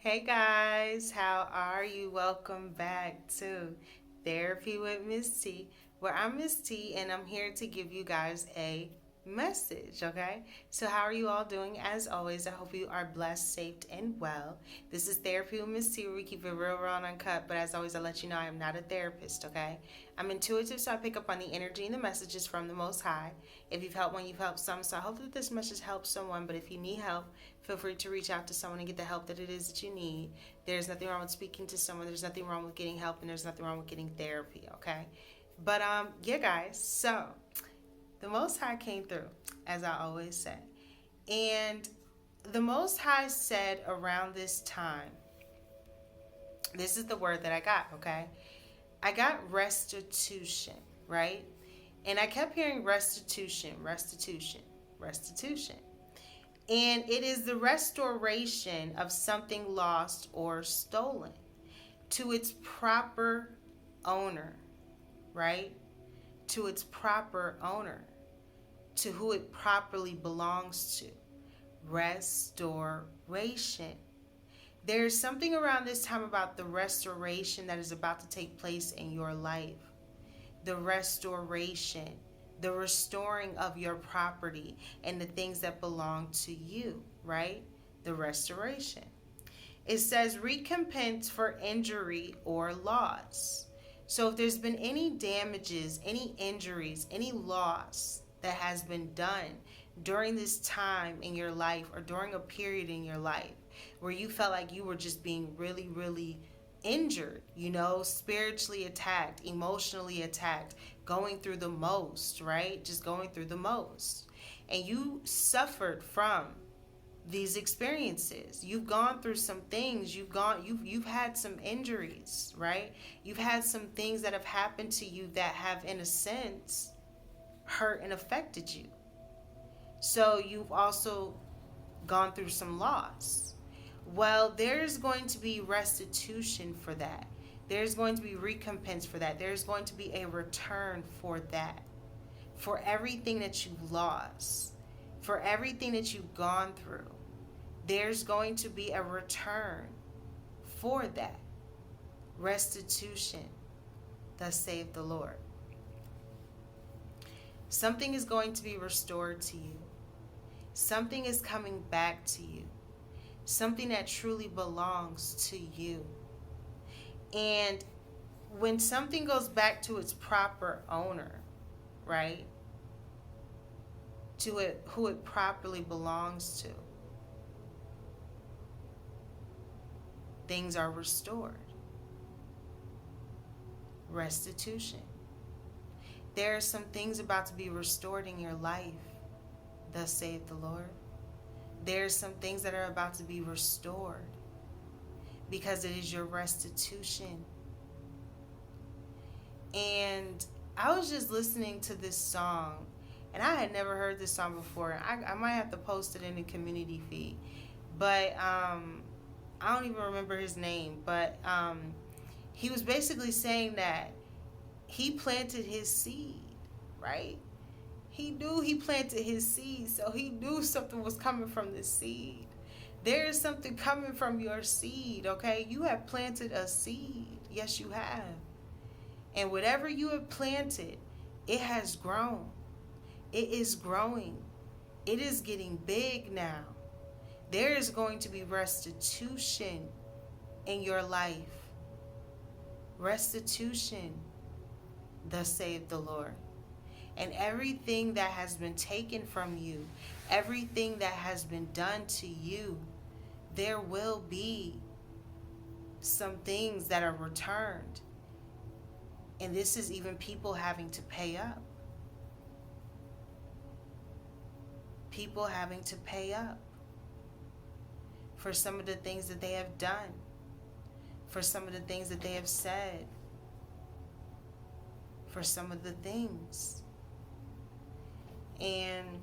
Hey guys, how are you? Welcome back to Therapy with Miss T, where I'm Miss T and I'm here to give you guys a message, okay? So, how are you all doing? As always, I hope you are blessed, safe, and well. This is Therapy with Miss T, where we keep it real, raw, and uncut, but as always, I let you know I am not a therapist, okay? I'm intuitive, so I pick up on the energy and the messages from the Most High. If you've helped one, you've helped some, so I hope that this message helps someone, but if you need help, feel free to reach out to someone and get the help that it is that you need. There's nothing wrong with speaking to someone. There's nothing wrong with getting help, and there's nothing wrong with getting therapy, okay? But yeah, guys. So the Most High came through, as I always say, and the Most High said around this time. This is the word that I got, okay? I got restitution, right? And I kept hearing restitution, restitution, restitution. And it is the restoration of something lost or stolen to its proper owner, right? To its proper owner, to who it properly belongs to. Restoration. There's something around this time about the restoration that is about to take place in your life. The restoration, the restoring of your property and the things that belong to you, right? The restoration. It says recompense for injury or loss. So if there's been any damages, any injuries, any loss that has been done during this time in your life or during a period in your life where you felt like you were just being really, really injured, spiritually attacked, emotionally attacked, going through the most, right? Just going through the most. And you suffered from these experiences. You've gone through some things. You've had some injuries, right? You've had some things that have happened to you that have, in a sense, hurt and affected you. So you've also gone through some loss. Well, there's going to be restitution for that. There's going to be recompense for that. There's going to be a return for that. For everything that you've lost, for everything that you've gone through, there's going to be a return for that. Restitution, thus saith the Lord. Something is going to be restored to you. Something is coming back to you. Something that truly belongs to you. And when something goes back to its proper owner, right? To it, who it properly belongs to, things are restored. Restitution. There are some things about to be restored in your life, thus saith the Lord. There are some things that are about to be restored because it is your restitution. And I was just listening to this song, and I had never heard this song before. I might have to post it in the community feed, but I don't even remember his name. But he was basically saying that he planted his seed, right? He knew he planted his seed, so he knew something was coming from the seed. There is something coming from your seed, okay? You have planted a seed. Yes, you have. And whatever you have planted, it has grown. It is growing. It is getting big now. There is going to be restitution in your life. Restitution, thus saith the Lord. And everything that has been taken from you, everything that has been done to you, there will be some things that are returned. And this is even people having to pay up. People having to pay up for some of the things that they have done, for some of the things that they have said, for some of the things. And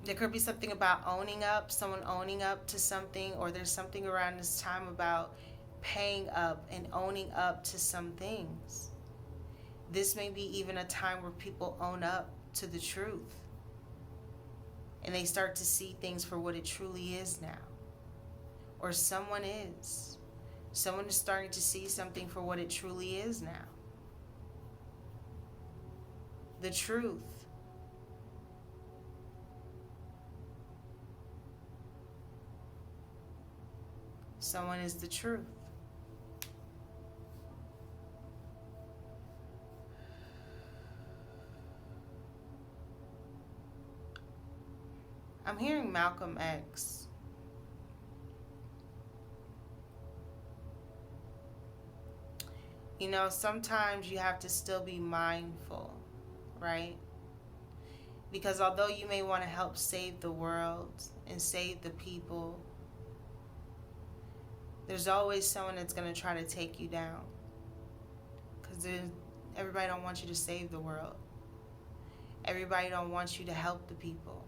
there could be something about owning up, someone owning up to something, or there's something around this time about paying up and owning up to some things. This may be even a time where people own up to the truth and they start to see things for what it truly is now. or someone is. Someone is starting to see something for what it truly is now. The truth. Someone is the truth. I'm hearing Malcolm X. You know, sometimes you have to still be mindful, right? Because although you may want to help save the world and save the people, there's always someone that's going to try to take you down. Because everybody don't want you to save the world. Everybody don't want you to help the people.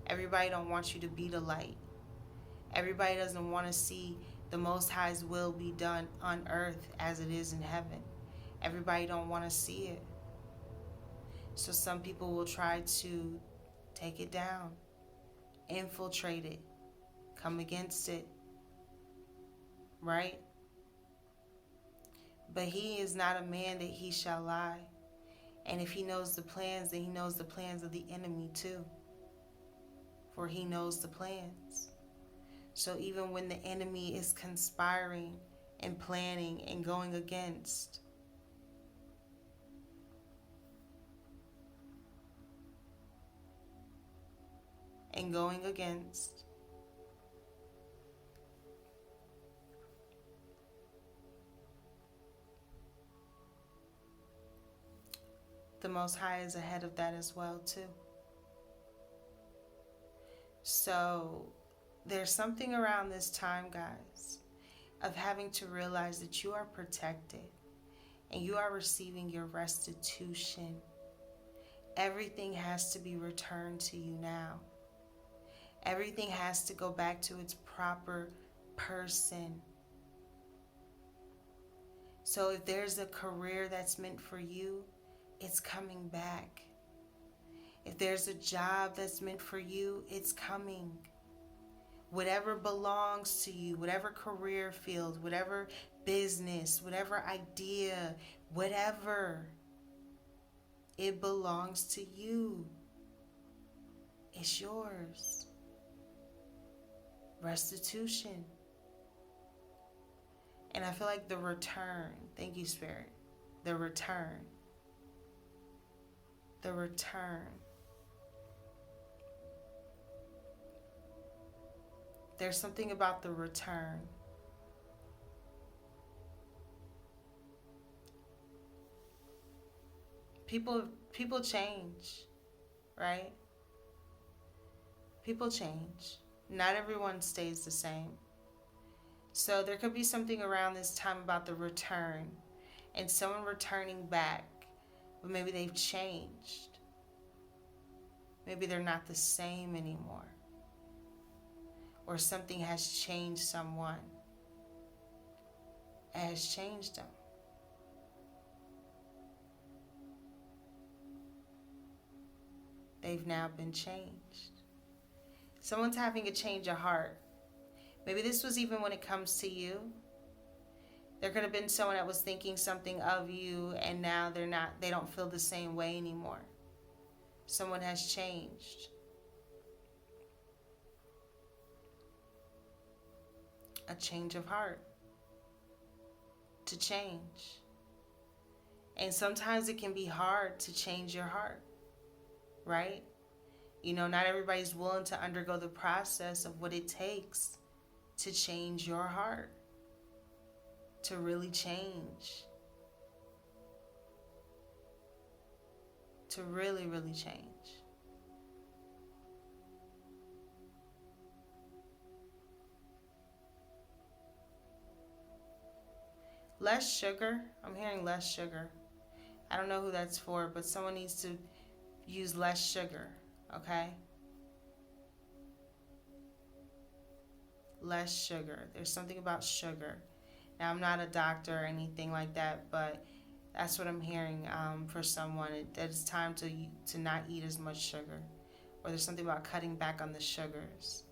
Everybody don't want you to be the light. Everybody doesn't want to see the Most High's will be done on earth as it is in heaven. Everybody don't want to see it. So some people will try to take it down, infiltrate it, come against it, right? But he is not a man that he shall lie. And if he knows the plans, then he knows the plans of the enemy too. For he knows the plans. So even when the enemy is conspiring and planning and going against, the Most High is ahead of that as well too. So there's something around this time, guys, of having to realize that you are protected and you are receiving your restitution. Everything has to be returned to you now. Everything has to go back to its proper person. So if there's a career that's meant for you, it's coming back. If there's a job that's meant for you, it's coming. Whatever belongs to you, whatever career field, whatever business, whatever idea, whatever, it belongs to you. It's yours. Restitution. And I feel like the return, thank you, Spirit, the return. There's something about the return. People change, right? People change. Not everyone stays the same. So there could be something around this time about the return and someone returning back, but maybe they've changed. Maybe they're not the same anymore. Or something has changed someone. It has changed them. They've now been changed. Someone's having a change of heart. Maybe this was even when it comes to you. There could have been someone that was thinking something of you and now they don't feel the same way anymore. Someone has changed. A change of heart. To change. And sometimes it can be hard to change your heart, right? You know, not everybody's willing to undergo the process of what it takes to change your heart, to really change, to really, really change. Less sugar. I'm hearing less sugar. I don't know who that's for, but someone needs to use less sugar, okay? Less sugar. There's something about sugar. Now, I'm not a doctor or anything like that, but that's what I'm hearing for someone. That it's time to not eat as much sugar. Or there's something about cutting back on the sugars.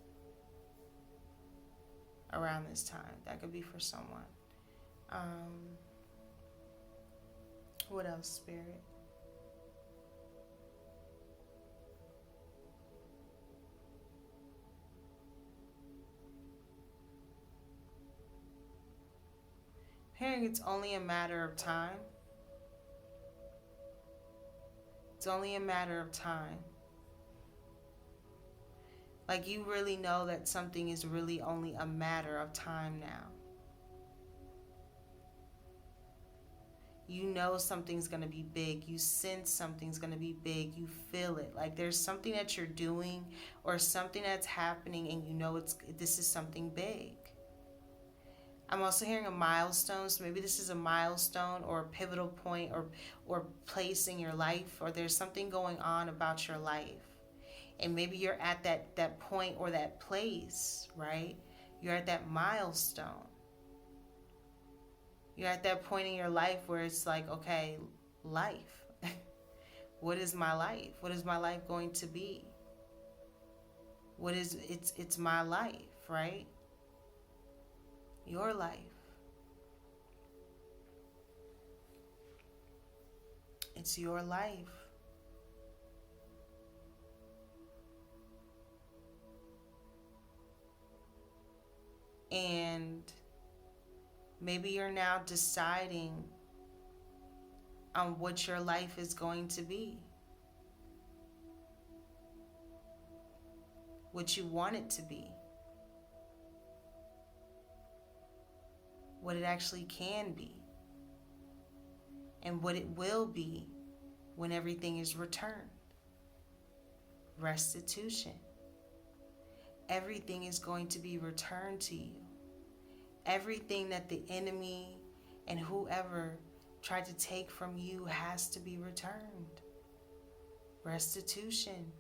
around this time. That could be for someone. What else, Spirit? Hearing it's only a matter of time. It's only a matter of time. Like, you really know that something is really only a matter of time now. You know something's going to be big. You sense something's going to be big. You feel it. Like, there's something that you're doing or something that's happening, and you know this is something big. I'm also hearing a milestone. So maybe this is a milestone or a pivotal point or place in your life, or there's something going on about your life. And maybe you're at that point or that place, right? You're at that milestone. You're at that point in your life where it's like, okay, life. What is my life? What is my life going to be? It's my life, right? Your life. It's your life. And maybe you're now deciding on what your life is going to be. What you want it to be. What it actually can be. And what it will be when everything is returned. Restitution. Everything is going to be returned to you. Everything that the enemy and whoever tried to take from you has to be returned. Restitution.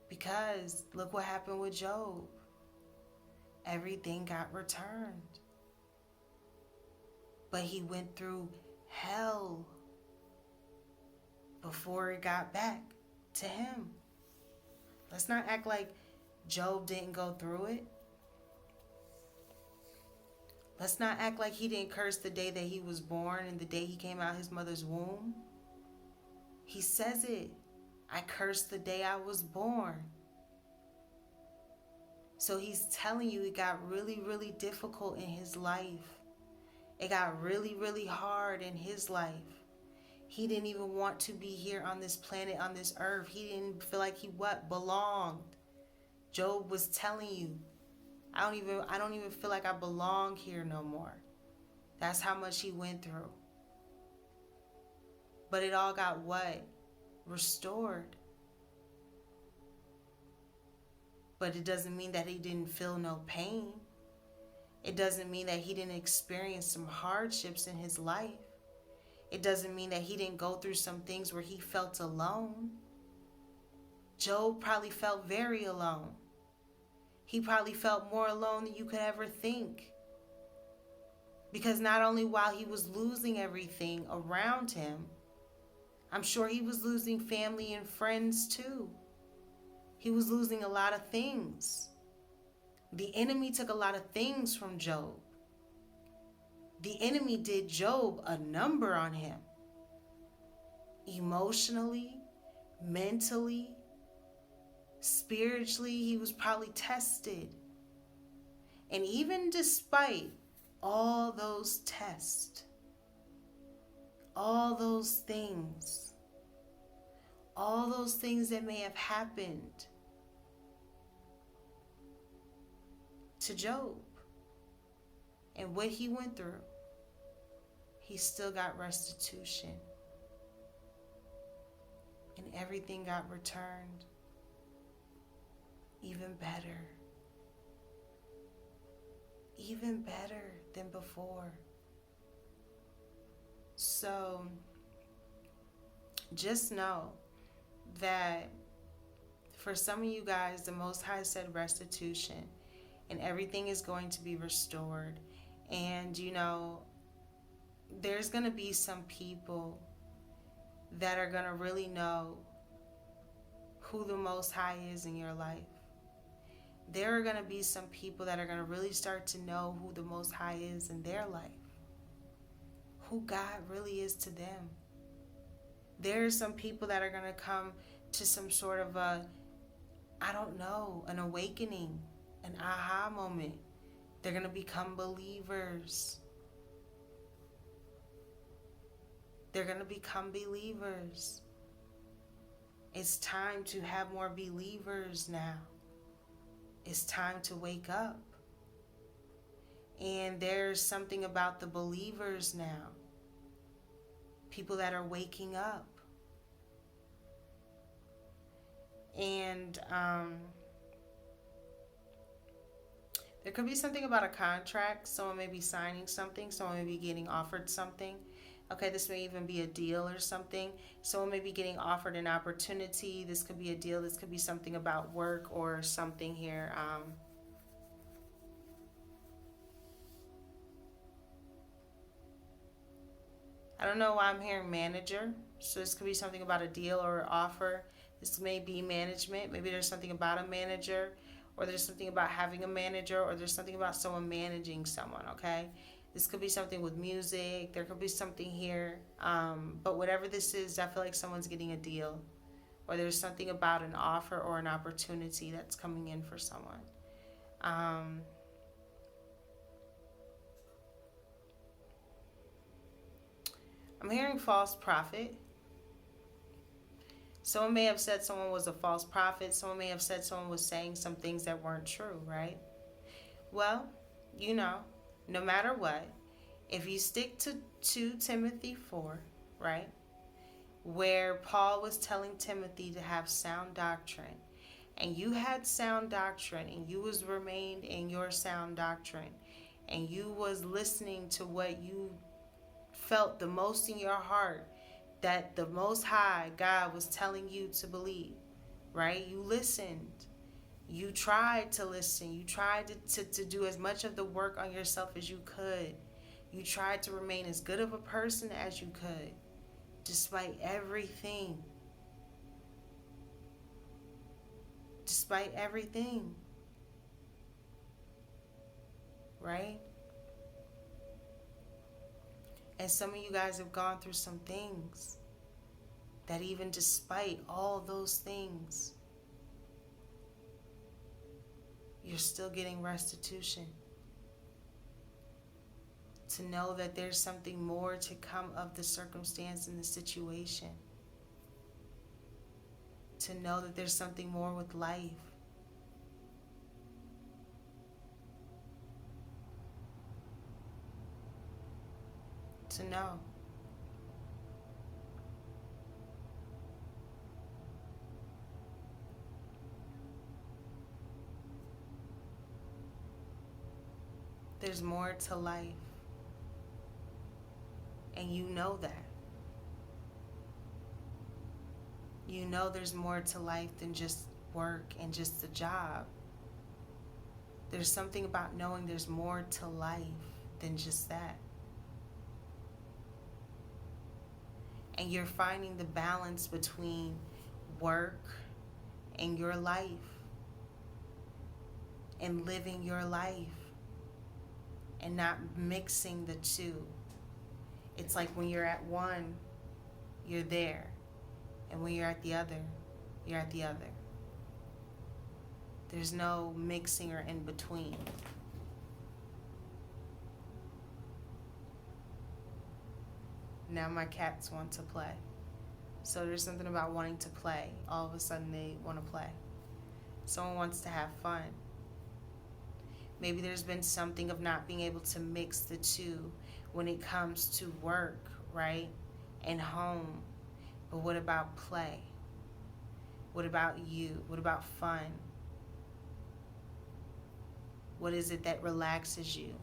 Because look what happened with Job. Everything got returned. But he went through hell before it got back to him. Let's not act like Job didn't go through it. Let's not act like he didn't curse the day that he was born and the day he came out his mother's womb. He says it. I cursed the day I was born. So he's telling you it got really, really difficult in his life. It got really, really hard in his life. He didn't even want to be here on this planet, on this earth. He didn't feel like he belonged. Job was telling you, I don't even feel like I belong here no more. That's how much he went through. But it all got what? Restored. But it doesn't mean that he didn't feel no pain. It doesn't mean that he didn't experience some hardships in his life. It doesn't mean that he didn't go through some things where he felt alone. Job probably felt very alone. He probably felt more alone than you could ever think. Because not only while he was losing everything around him, I'm sure he was losing family and friends too. He was losing a lot of things. The enemy took a lot of things from Job. The enemy did Job a number on him. Emotionally, mentally, spiritually, he was probably tested. And even despite all those tests, all those things that may have happened to Job and what he went through, he still got restitution. And everything got returned even better. Even better than before. So just know that for some of you guys, the Most High said restitution, and everything is going to be restored. And there's going to be some people that are going to really know who the Most High is in your life. there are going to be some people that are going to really start to know who the Most High is in their life, who God really is to them. There are some people that are going to come to some sort of an awakening, an aha moment. They're going to become believers. They're going to become believers. It's time to have more believers now. It's time to wake up. And there's something about the believers now. People that are waking up. And there could be something about a contract. Someone may be signing something. Someone may be getting offered something. Okay, this may even be a deal or something. Someone may be getting offered an opportunity. This could be a deal. This could be something about work or something here. I don't know why I'm hearing manager. So this could be something about a deal or offer. This may be management. Maybe there's something about a manager, or there's something about having a manager, or there's something about someone managing someone, okay? This could be something with music. There could be something here. But whatever this is, I feel like someone's getting a deal, or there's something about an offer or an opportunity that's coming in for someone. I'm hearing false prophet. Someone may have said someone was a false prophet. Someone may have said someone was saying some things that weren't true, right? Well, no matter what, if you stick to 2 Timothy 4, right, where Paul was telling Timothy to have sound doctrine, and you had sound doctrine, and you was remained in your sound doctrine, and you was listening to what you felt the most in your heart, that the Most High God was telling you to believe, right? You listened. You tried to listen. You tried to do as much of the work on yourself as you could. You tried to remain as good of a person as you could, despite everything. Despite everything. Right? And some of you guys have gone through some things that even despite all those things, you're still getting restitution. To know that there's something more to come of the circumstance and the situation. To know that there's something more with life. To know. There's more to life. And you know that. You know there's more to life than just work and just a job. There's something about knowing there's more to life than just that. And you're finding the balance between work and your life. And living your life. And not mixing the two. It's like when you're at one, you're there. And when you're at the other, you're at the other. There's no mixing or in between. Now my cats want to play. So there's something about wanting to play. All of a sudden they want to play. Someone wants to have fun. Maybe there's been something of not being able to mix the two when it comes to work, right? And home. But what about play? What about you? What about fun? What is it that relaxes you?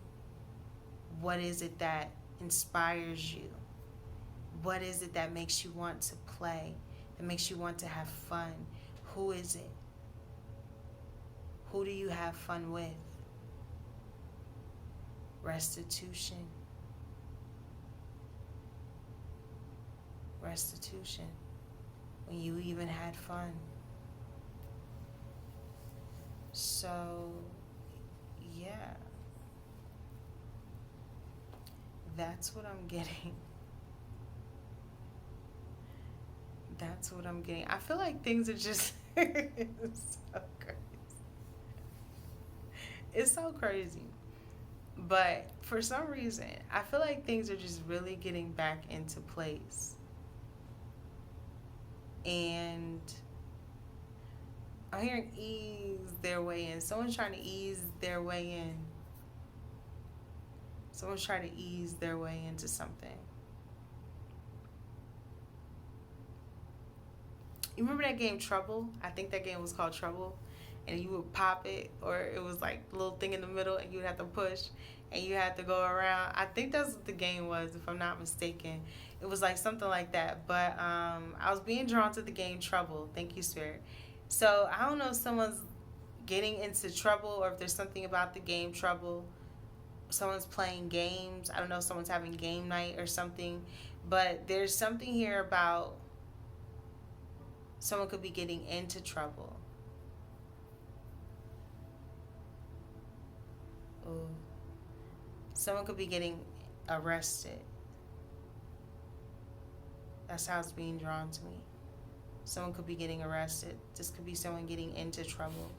What is it that inspires you? What is it that makes you want to play? That makes you want to have fun? Who is it? Who do you have fun with? Restitution. Restitution. When you even had fun. So So, yeah, that's what I'm getting. That's what I'm getting. I feel like things are just it's so crazy. It's so crazy. But for some reason, I feel like things are just really getting back into place. And I'm hearing ease their way in. Someone's trying to ease their way in. Someone's trying to ease their way into something. You remember that game Trouble? I think that game was called Trouble. And you would pop it, or it was like the little thing in the middle, and you would have to push, and you had to go around. I think that's what the game was, if I'm not mistaken. It was like something like that. But I was being drawn to the game Trouble. Thank you, Spirit. So I don't know if someone's getting into trouble, or if there's something about the game Trouble. Someone's playing games. I don't know if someone's having game night or something. But there's something here about someone could be getting into trouble. Ooh. Someone could be getting arrested. That's how it's being drawn to me. Someone could be getting arrested. This could be someone getting into trouble.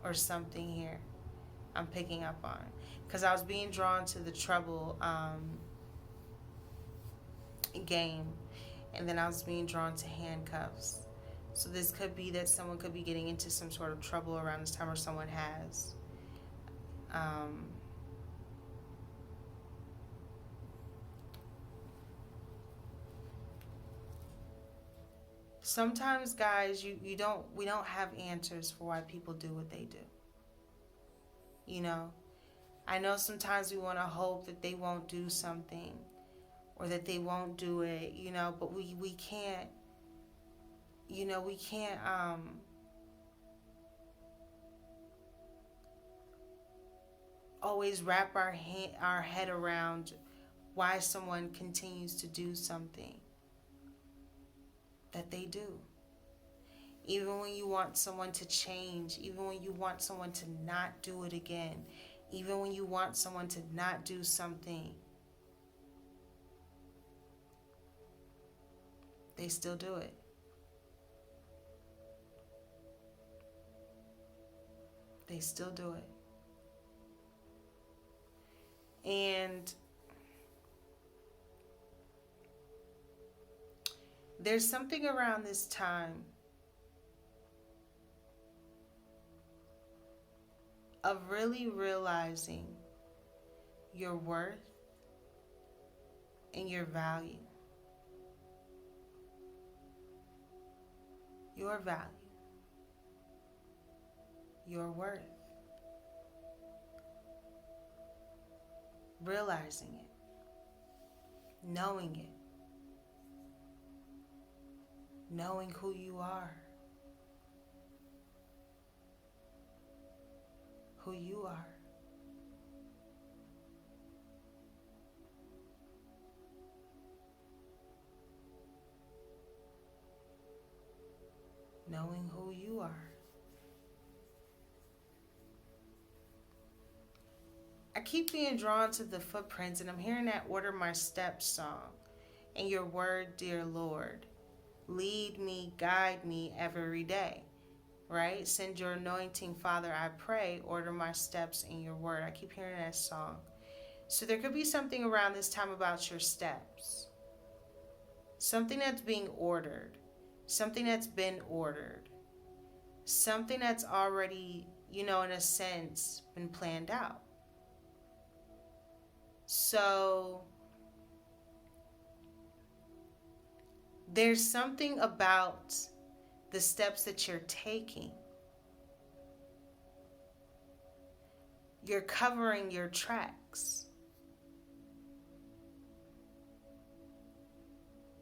Or something here I'm picking up on. Because I was being drawn to the trouble game. And then I was being drawn to handcuffs. So this could be that someone could be getting into some sort of trouble around this time, or someone has. Sometimes, guys, we don't have answers for why people do what they do. You know, I know sometimes we want to hope that they won't do something, or that they won't do it, but we can't, we can't always wrap our head around why someone continues to do something that they do. Even when you want someone to change, even when you want someone to not do it again, even when you want someone to not do something, they still do it. They still do it. And there's something around this time of really realizing your worth and your value. Your value. Your worth. Realizing it. Knowing it. Knowing who you are. Who you are. Knowing who you are. I keep being drawn to the footprints, and I'm hearing that Order My Steps song. And your word, dear Lord. Lead me, guide me every day. Right? Send your anointing, Father, I pray. Order my steps in your word. I keep hearing that song. So there could be something around this time about your steps. Something that's being ordered. Something that's been ordered. Something that's already, in a sense, been planned out. So there's something about the steps that you're taking. You're covering your tracks.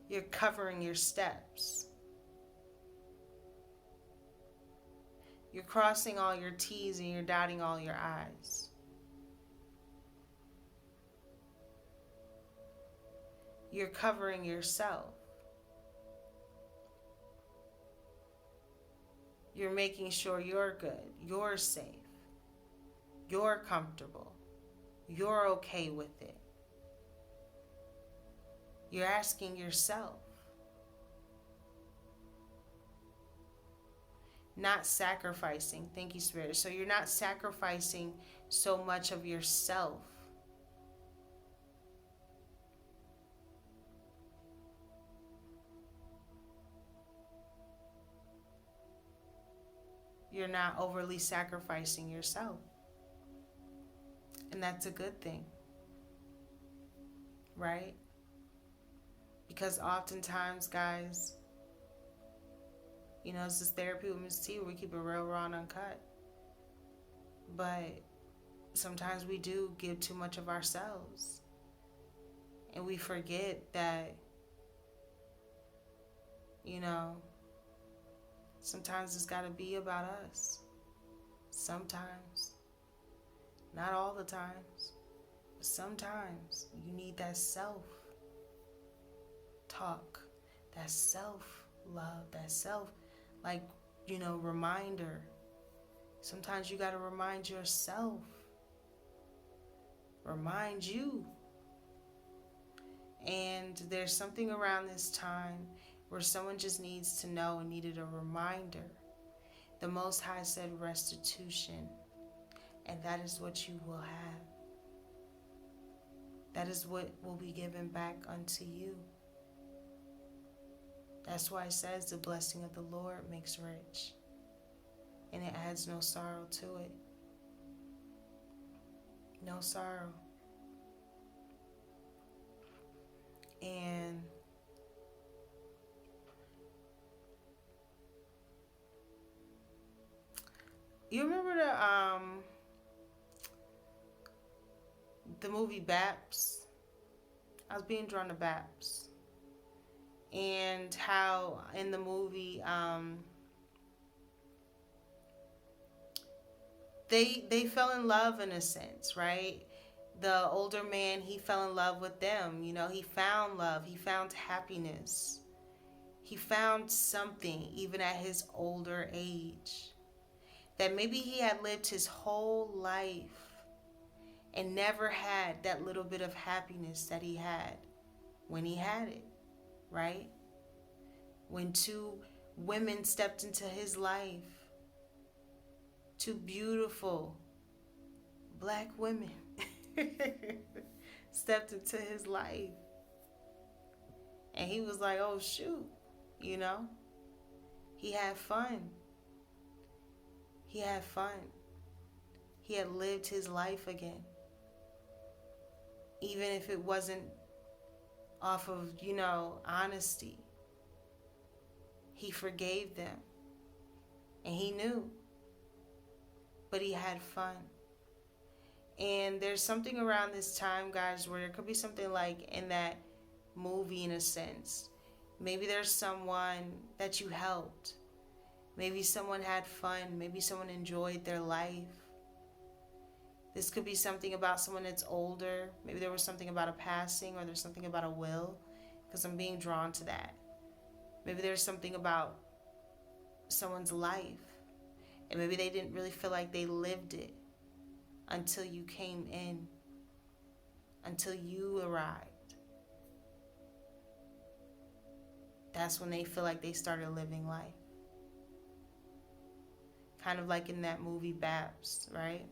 You're covering your steps. You're crossing all your T's and you're dotting all your I's. you're covering yourself. You're making sure you're good, you're safe, you're comfortable, you're okay with it. You're asking yourself. Not sacrificing. Thank you, Spirit. So you're not sacrificing so much of yourself. You're not overly sacrificing yourself. And that's a good thing. Right? Because oftentimes, guys, you know, this is Therapy with Miss T. We keep it real, raw, and uncut. But sometimes we do give too much of ourselves. And we forget that, you know, sometimes it's got to be about us. Sometimes. Not all the times. But sometimes you need that self-talk, that self-love, that reminder. Sometimes you got to remind yourself. Remind you. And there's something around this time where someone just needs to know and needed a reminder. The Most High said restitution, and that is what you will have. That is what will be given back unto you. That's why it says the blessing of the Lord makes rich, and it adds no sorrow to it. No sorrow. And you remember the movie Baps? I was being drawn to Baps. And how in the movie they fell in love in a sense, right? The older man, he fell in love with them. You know, he found love. He found happiness. He found something even at his older age that maybe he had lived his whole life and never had that little bit of happiness that he had when he had it, right? When two women stepped into his life, two beautiful black women stepped into his life. And he was like, oh shoot, you know? He had fun. He had fun. He had lived his life again. Even if it wasn't off of, you know, honesty. He forgave them. And he knew. But he had fun. And there's something around this time, guys, where there could be something like in that movie in a sense. Maybe there's someone that you helped. Maybe someone had fun. Maybe someone enjoyed their life. This could be something about someone that's older. Maybe there was something about a passing, or there's something about a will, because I'm being drawn to that. Maybe there's something about someone's life, and maybe they didn't really feel like they lived it until you came in, until you arrived. That's when they feel like they started living life. Kind of like in that movie Babs, right?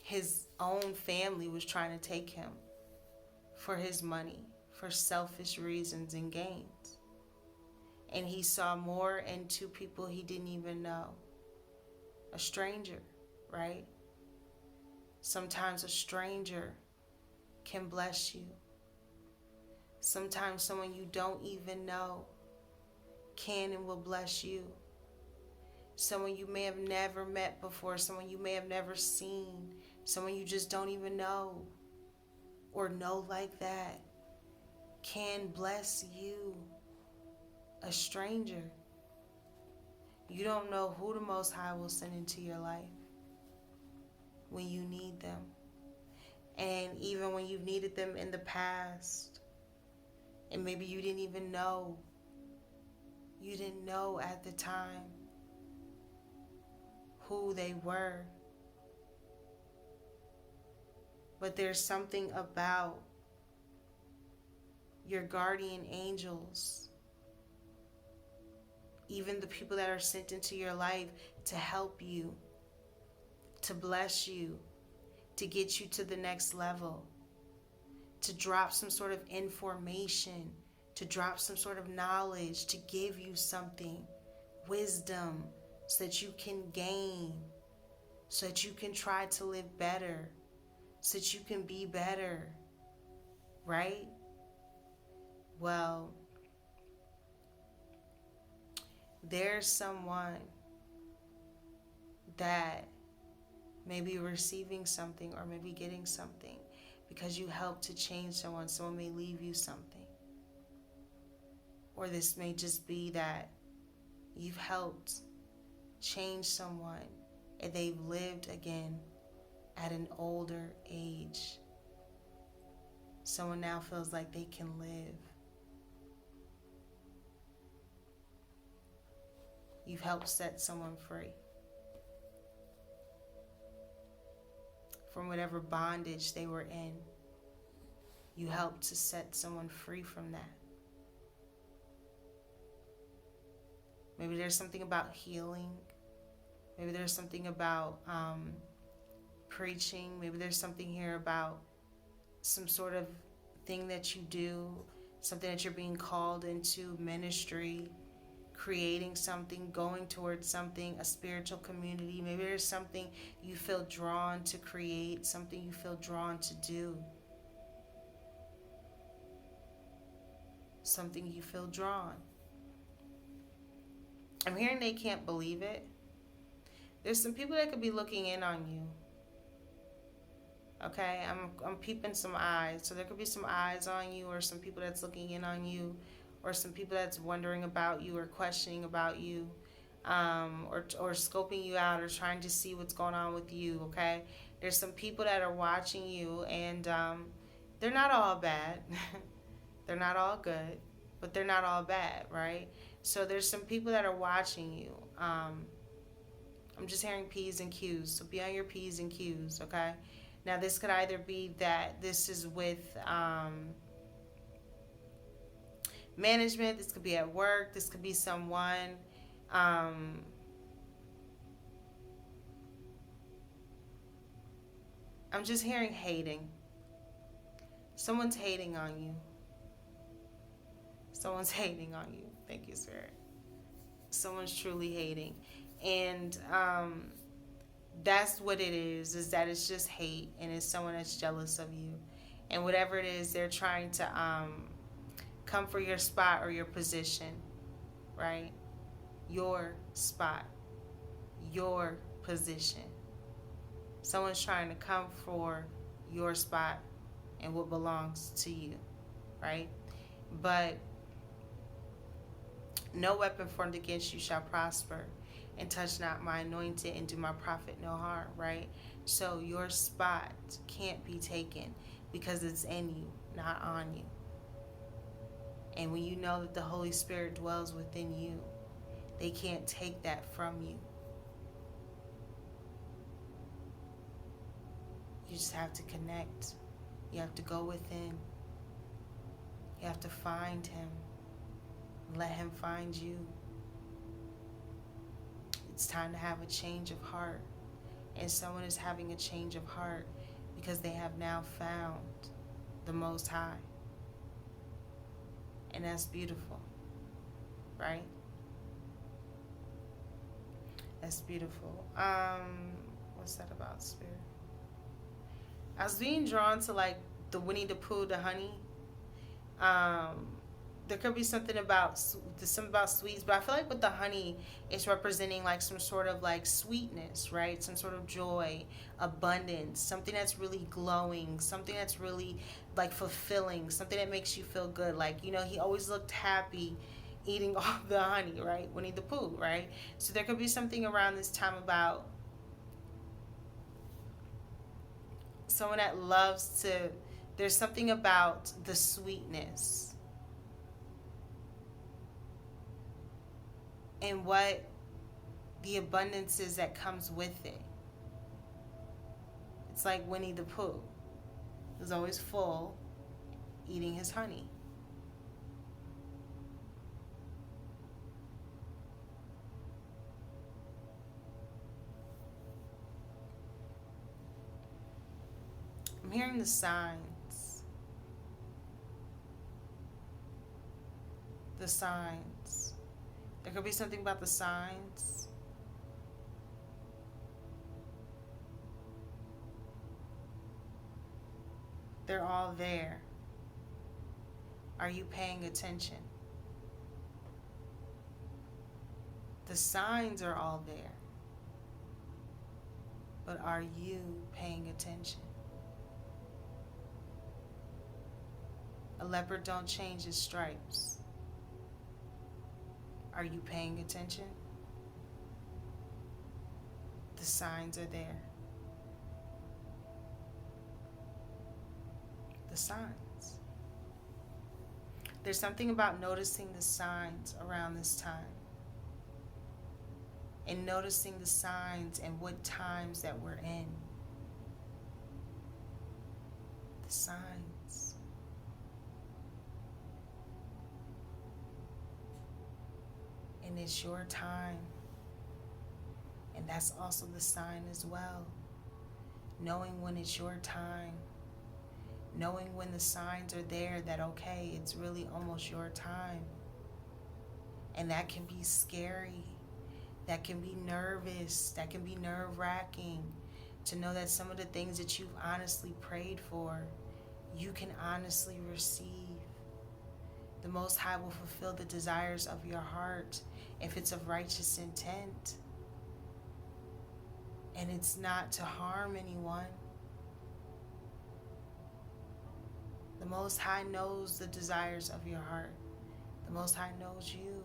His own family was trying to take him for his money, for selfish reasons and gains. And he saw more into people he didn't even know. A stranger, right? Sometimes a stranger can bless you. Sometimes someone you don't even know can and will bless you. Someone you may have never met before, someone you may have never seen, someone you just don't even know or know like that can bless you. A stranger. You don't know who the Most High will send into your life when you need them. And even when you've needed them in the past, and maybe you didn't even know, at the time who they were. But there's something about your guardian angels, even the people that are sent into your life to help you, to bless you, to get you to the next level, to drop some sort of information, to drop some sort of knowledge, to give you something, wisdom, so that you can gain, so that you can try to live better, so that you can be better, right? Well, there's someone that may be receiving something or maybe getting something because you helped to change someone. Someone may leave you something. Or this may just be that you've helped change someone and they've lived again at an older age. Someone now feels like they can live. You've helped set someone free from whatever bondage they were in. You helped to set someone free from that. Maybe there's something about healing. Maybe there's something about preaching. Maybe there's something here about some sort of thing that you do, something that you're being called into, ministry, creating something, going towards something, a spiritual community. Maybe there's something you feel drawn to create, something you feel drawn to do. Something you feel drawn. I'm hearing they can't believe it. There's some people that could be looking in on you. Okay, I'm peeping some eyes. So there could be some eyes on you, or some people that's looking in on you, or some people that's wondering about you or questioning about you, or scoping you out or trying to see what's going on with you, okay? There's some people that are watching you, and they're not all bad. They're not all good, but they're not all bad, right? So there's some people that are watching you. I'm just hearing P's and Q's, so be on your P's and Q's, okay? Now, this could either be that this is with management, this could be at work, this could be someone I'm just hearing hating. Someone's hating on you. Someone's hating on you. Thank you, Spirit. Someone's truly hating. And that's what it is that it's just hate, and it's someone that's jealous of you. And whatever it is, they're trying to come for your spot or your position, right? Your spot, your position. Someone's trying to come for your spot and what belongs to you, right? But no weapon formed against you shall prosper, and touch not my anointed, and do my prophet no harm, right? So your spot can't be taken because it's in you, not on you. And when you know that the Holy Spirit dwells within you, they can't take that from you. You just have to connect. You have to go within. You have to find Him. Let Him find you. It's time to have a change of heart. And someone is having a change of heart because they have now found the Most High. And that's beautiful, right? That's beautiful. What's that about, Spirit? I was being drawn to like the Winnie the Pooh, the honey. There could be something about sweets, but I feel like with the honey, it's representing like some sort of like sweetness, right? Some sort of joy, abundance, something that's really glowing, something that's really like fulfilling, something that makes you feel good. Like, you know, he always looked happy eating all the honey, right? Winnie the Pooh, right? So there could be something around this time about someone that loves to, there's something about the sweetness and what the abundance is that comes with it. It's like Winnie the Pooh. He was always full, eating his honey. I'm hearing the signs. The signs. There could be something about the signs. They're all there. Are you paying attention? The signs are all there. But are you paying attention? A leopard don't change his stripes. Are you paying attention? The signs are there. The signs. There's something about noticing the signs around this time. And noticing the signs and what times that we're in. The signs. And it's your time. And that's also the sign as well. Knowing when it's your time. Knowing when the signs are there that, okay, it's really almost your time. And that can be scary. That can be nervous. That can be nerve-wracking. To know that some of the things that you've honestly prayed for, you can honestly receive. The Most High will fulfill the desires of your heart if it's of righteous intent. And it's not to harm anyone. The Most High knows the desires of your heart. The Most High knows you.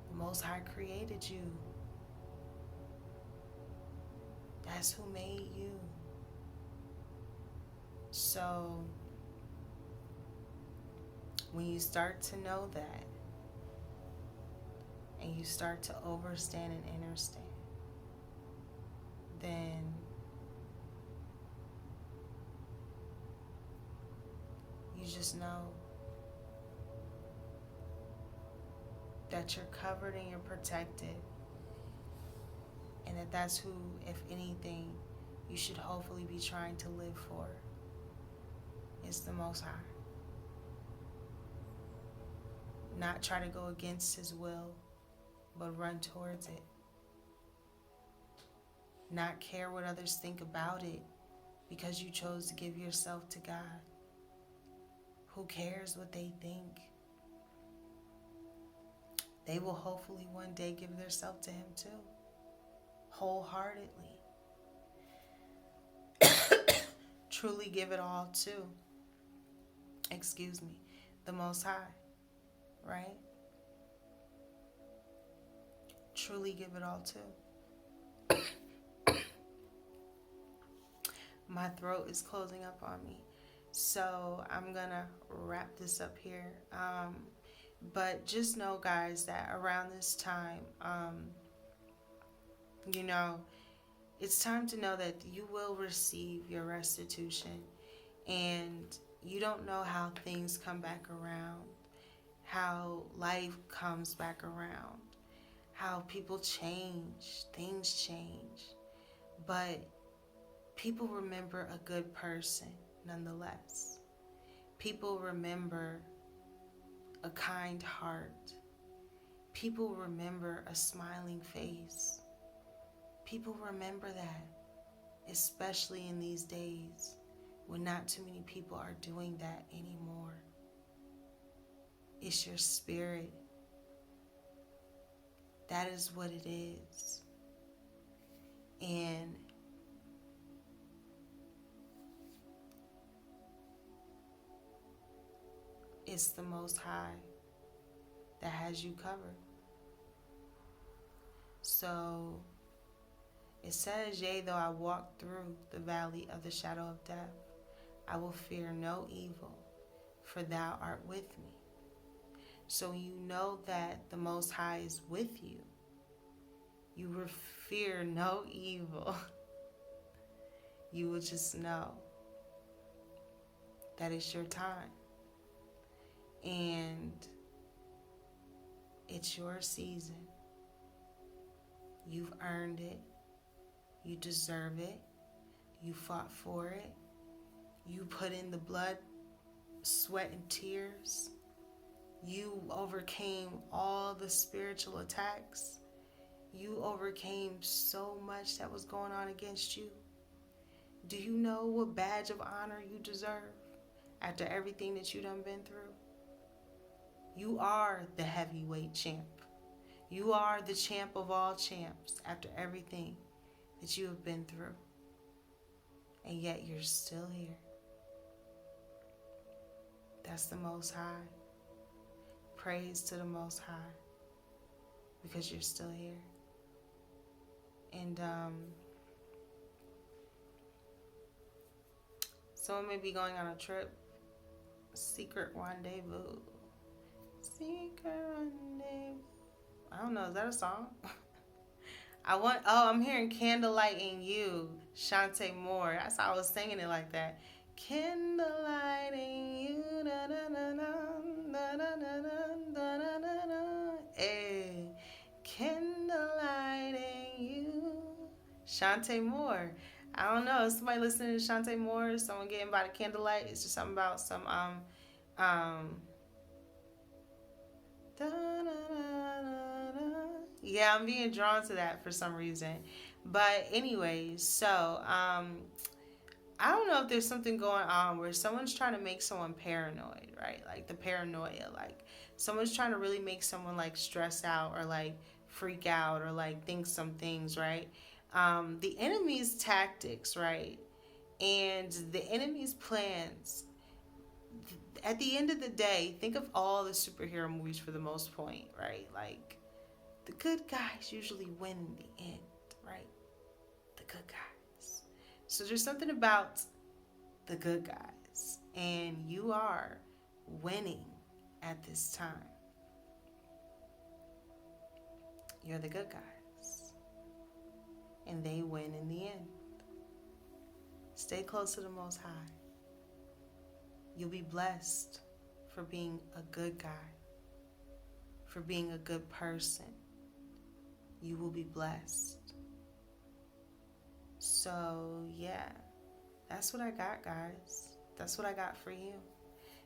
The Most High created you. That's who made you. So, when you start to know that, and you start to overstand and understand, then you just know that you're covered and you're protected, and that that's who, if anything, you should hopefully be trying to live for. It's the Most High. Not try to go against His will, but run towards it. Not care what others think about it because you chose to give yourself to God. Who cares what they think? They will hopefully one day give themselves to Him too, wholeheartedly. Truly give it all to, the Most High, right? Truly give it all to. My throat is closing up on me, so I'm gonna wrap this up here. But just know, guys, that around this time, it's time to know that you will receive your restitution. And you don't know how things come back around, how life comes back around, how people change, things change. But people remember a good person nonetheless. People remember a kind heart. People remember a smiling face. People remember that, especially in these days when not too many people are doing that anymore. It's your spirit. That is what it is. And it's the Most High that has you covered. So It says, yea, though I walk through the valley of the shadow of death, I will fear no evil, for thou art with me. So you know that the Most High is with you. You will fear no evil. You will just know that it's your time. And it's your season. You've earned it. You deserve it. You fought for it. You put in the blood, sweat, and tears. You overcame all the spiritual attacks. You overcame so much that was going on against you. Do you know what badge of honor you deserve after everything that you done been through? You are the heavyweight champ. You are the champ of all champs after everything that you have been through. And yet you're still here. That's the Most High. Praise to the Most High, because you're still here. And someone may be going on a trip. Secret rendezvous. Secret rendezvous. I don't know. Is that a song? I'm hearing Candlelight in You, Shantae Moore. That's how I was singing it like that. Candlelight in you, da da da da da da da da da da. Hey, candlelight in you, Shantae Moore. I don't know. Is somebody listening to Shantae Moore? Is someone getting by the candlelight? It's just something about some da, da, da, da. Yeah, I'm being drawn to that for some reason. But anyway, so I don't know if there's something going on where someone's trying to make someone paranoid, right? Like the paranoia, like someone's trying to really make someone like stress out or like freak out or like think some things, right? The enemy's tactics, right? And the enemy's plans. At the end of the day, think of all the superhero movies for the most point, right? Like the good guys usually win in the end, right? The good guys. So there's something about the good guys, and you are winning at this time. You're the good guys, and they win in the end. Stay close to the Most High. You'll be blessed for being a good guy, for being a good person. You will be blessed. So, yeah, that's what I got, guys. That's what I got for you.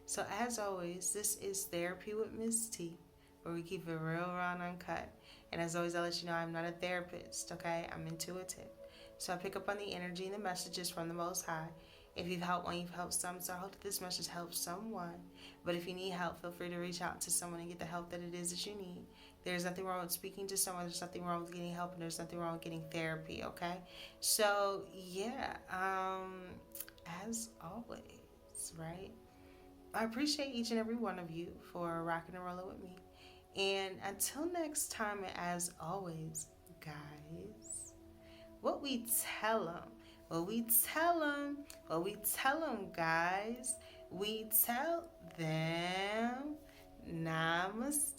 So, as always, this is Therapy with Miss T, where we keep it real, raw, and uncut. And as always, I'll let you know I'm not a therapist, okay? I'm intuitive. So, I pick up on the energy and the messages from the Most High. If you've helped one, you've helped some. So, I hope that this message helps someone. But if you need help, feel free to reach out to someone and get the help that it is that you need. There's nothing wrong with speaking to someone. There's nothing wrong with getting help, and there's nothing wrong with getting therapy, okay? So, yeah, as always, right? I appreciate each and every one of you for rocking and rolling with me. And until next time, and as always, guys, what we tell them, guys, we tell them, namaste.